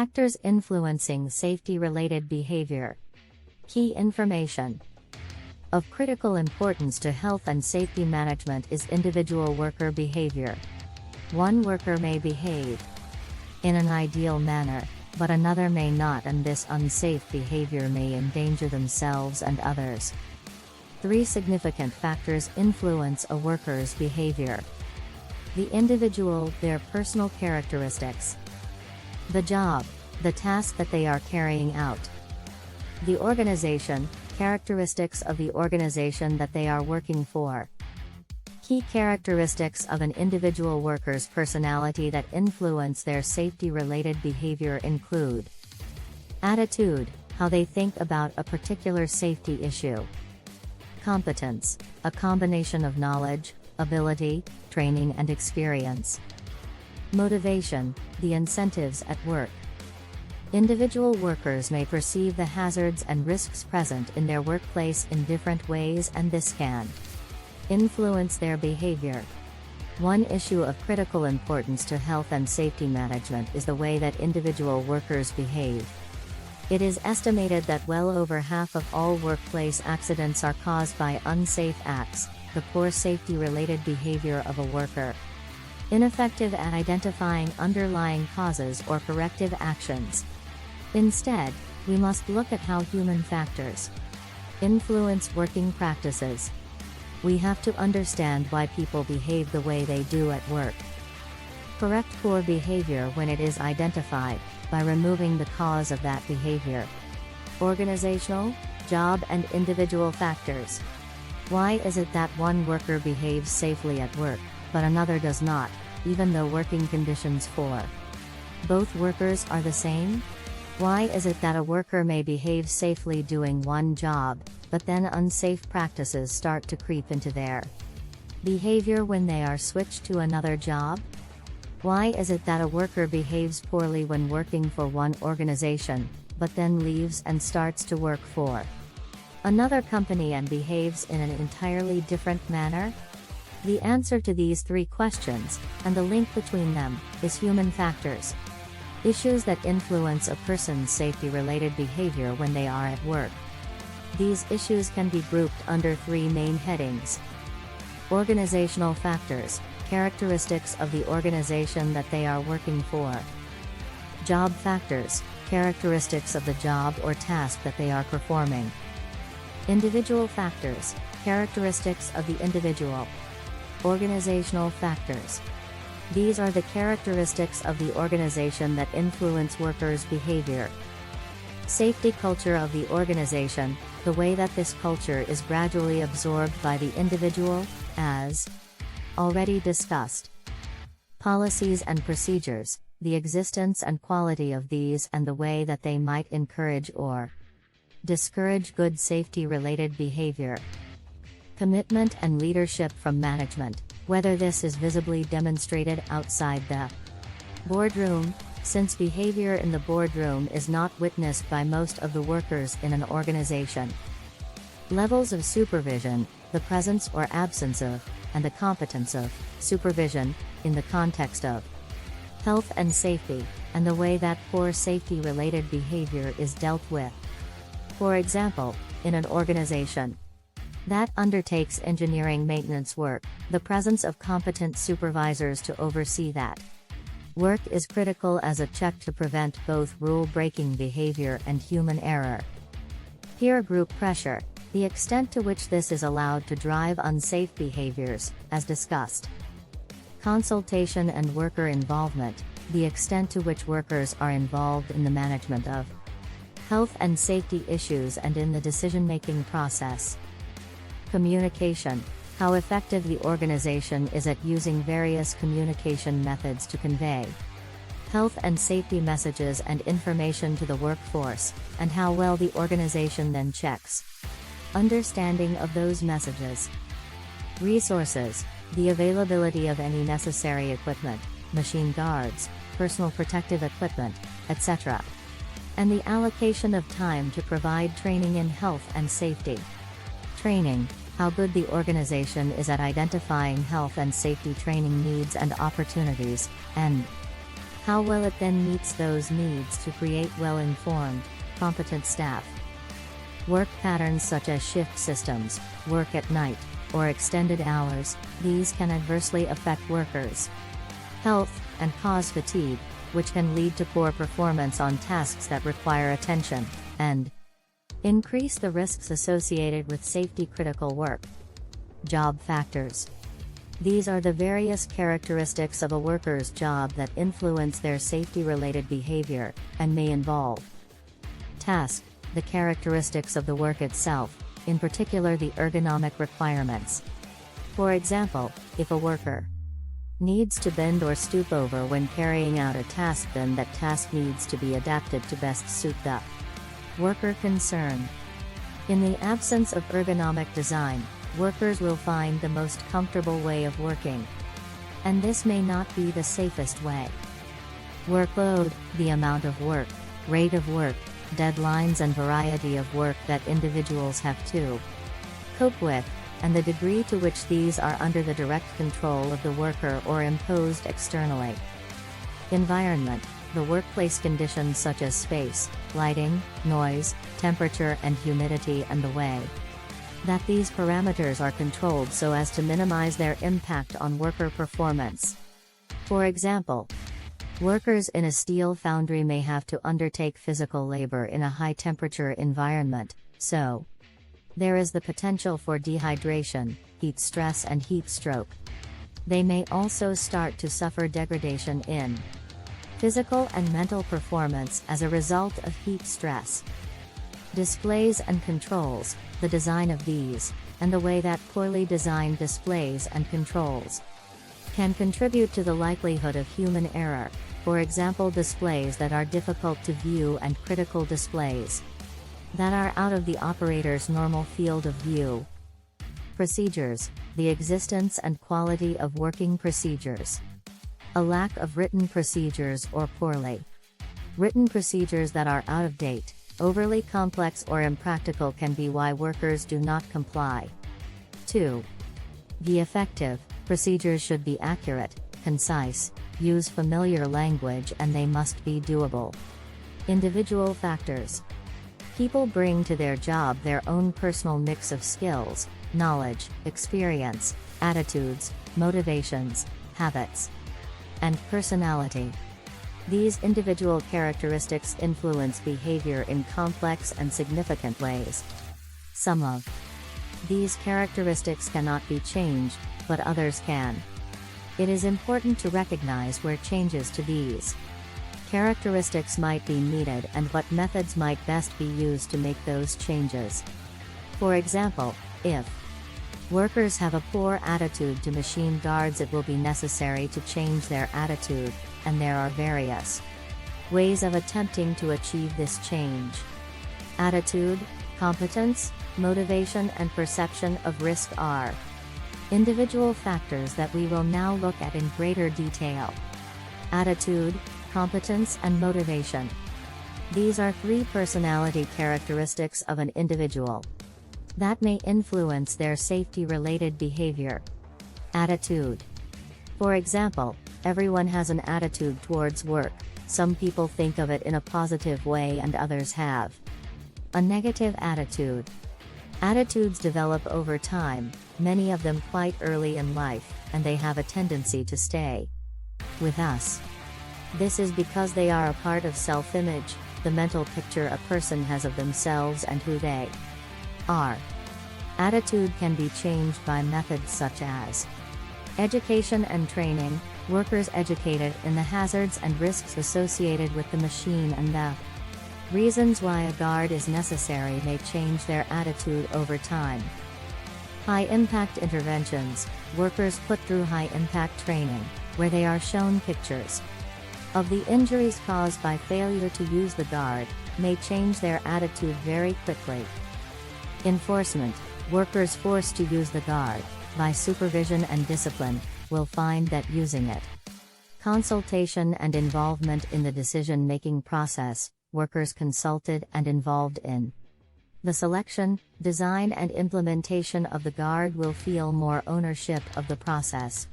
Factors influencing safety-related behavior. Key information. Of critical importance to health and safety management is individual worker behavior. One worker may behave in an ideal manner, but another may not, and this unsafe behavior may endanger themselves and others. 3 significant factors influence a worker's behavior. The individual, their personal characteristics. The job, the task that they are carrying out. The organization, characteristics of the organization that they are working for. Key characteristics of an individual worker's personality that influence their safety-related behavior include: attitude, how they think about a particular safety issue. Competence, a combination of knowledge, ability, training and experience. Motivation, the incentives at work. Individual workers may perceive the hazards and risks present in their workplace in different ways, and this can influence their behavior. One issue of critical importance to health and safety management is the way that individual workers behave. It is estimated that well over half of all workplace accidents are caused by unsafe acts, the poor safety-related behavior of a worker. Ineffective at identifying underlying causes or corrective actions. Instead, we must look at how human factors influence working practices. We have to understand why people behave the way they do at work. Correct poor behavior when it is identified, by removing the cause of that behavior. Organizational, job and individual factors. Why is it that one worker behaves safely at work, but another does not, even though working conditions for both workers are the same? Why is it that a worker may behave safely doing one job, but then unsafe practices start to creep into their behavior when they are switched to another job? Why is it that a worker behaves poorly when working for one organization, but then leaves and starts to work for another company and behaves in an entirely different manner? The answer to these 3 questions, and the link between them, is human factors. Issues that influence a person's safety-related behavior when they are at work. These issues can be grouped under 3 main headings. Organizational factors, characteristics of the organization that they are working for. Job factors, characteristics of the job or task that they are performing. Individual factors, characteristics of the individual. Organizational factors. These are the characteristics of the organization that influence workers' behavior. Safety culture of the organization, the way that this culture is gradually absorbed by the individual, as already discussed. Policies and procedures, the existence and quality of these and the way that they might encourage or discourage good safety-related behavior. Commitment and leadership from management, whether this is visibly demonstrated outside the boardroom, since behavior in the boardroom is not witnessed by most of the workers in an organization. Levels of supervision, the presence or absence of, and the competence of, supervision, in the context of health and safety, and the way that poor safety-related behavior is dealt with. For example, in an organization that undertakes engineering maintenance work, the presence of competent supervisors to oversee that work is critical as a check to prevent both rule-breaking behavior and human error. Peer group pressure, the extent to which this is allowed to drive unsafe behaviors, as discussed. Consultation and worker involvement, the extent to which workers are involved in the management of health and safety issues and in the decision-making process. Communication, how effective the organization is at using various communication methods to convey health and safety messages and information to the workforce, and how well the organization then checks understanding of those messages. Resources, the availability of any necessary equipment, machine guards, personal protective equipment, etc. And the allocation of time to provide training in health and safety. Training, how good the organization is at identifying health and safety training needs and opportunities, and How well it then meets those needs to create well-informed, competent staff. Work patterns such as shift systems, work at night, or extended hours, these can adversely affect workers' health and cause fatigue, which can lead to poor performance on tasks that require attention, and increase the risks associated with safety-critical work. Job factors. These are the various characteristics of a worker's job that influence their safety-related behavior, and may involve task, the characteristics of the work itself, in particular the ergonomic requirements. For example, if a worker needs to bend or stoop over when carrying out a task, then that task needs to be adapted to best suit the worker concerned. In the absence of ergonomic design, workers will find the most comfortable way of working. And this may not be the safest way. Workload, the amount of work, rate of work, deadlines and variety of work that individuals have to cope with, and the degree to which these are under the direct control of the worker or imposed externally. Environment, the workplace conditions such as space, lighting, noise, temperature and humidity, and the way that these parameters are controlled so as to minimize their impact on worker performance. For example, workers in a steel foundry may have to undertake physical labor in a high-temperature environment, so there is the potential for dehydration, heat stress and heat stroke. They may also start to suffer degradation in physical and mental performance as a result of heat stress. Displays and controls, the design of these, and the way that poorly designed displays and controls can contribute to the likelihood of human error, for example displays that are difficult to view and critical displays that are out of the operator's normal field of view. Procedures, the existence and quality of working procedures. A lack of written procedures or poorly written procedures that are out of date, overly complex or impractical can be why workers do not comply. 2. Be effective, procedures should be accurate, concise, use familiar language, and they must be doable. Individual factors. People bring to their job their own personal mix of skills, knowledge, experience, attitudes, motivations, habits, and personality. These individual characteristics influence behavior in complex and significant ways. Some of these characteristics cannot be changed, but others can. It is important to recognize where changes to these characteristics might be needed and what methods might best be used to make those changes. For example, if workers have a poor attitude to machine guards, it will be necessary to change their attitude, and there are various ways of attempting to achieve this change. Attitude, competence, motivation and perception of risk are individual factors that we will now look at in greater detail. Attitude, competence and motivation. These are three personality characteristics of an individual that may influence their safety-related behavior. Attitude. For example, everyone has an attitude towards work. Some people think of it in a positive way and others have a negative attitude. Attitudes develop over time, many of them quite early in life, and they have a tendency to stay with us. This is because they are a part of self-image, the mental picture a person has of themselves and who they are. Attitude can be changed by methods such as education and training, workers educated in the hazards and risks associated with the machine and the reasons why a guard is necessary may change their attitude over time. High-impact interventions, workers put through high-impact training, where they are shown pictures of the injuries caused by failure to use the guard, may change their attitude very quickly. Enforcement, workers forced to use the guard, by supervision and discipline, will find that using it. Consultation and involvement in the decision-making process, workers consulted and involved in the selection, design and implementation of the guard will feel more ownership of the process.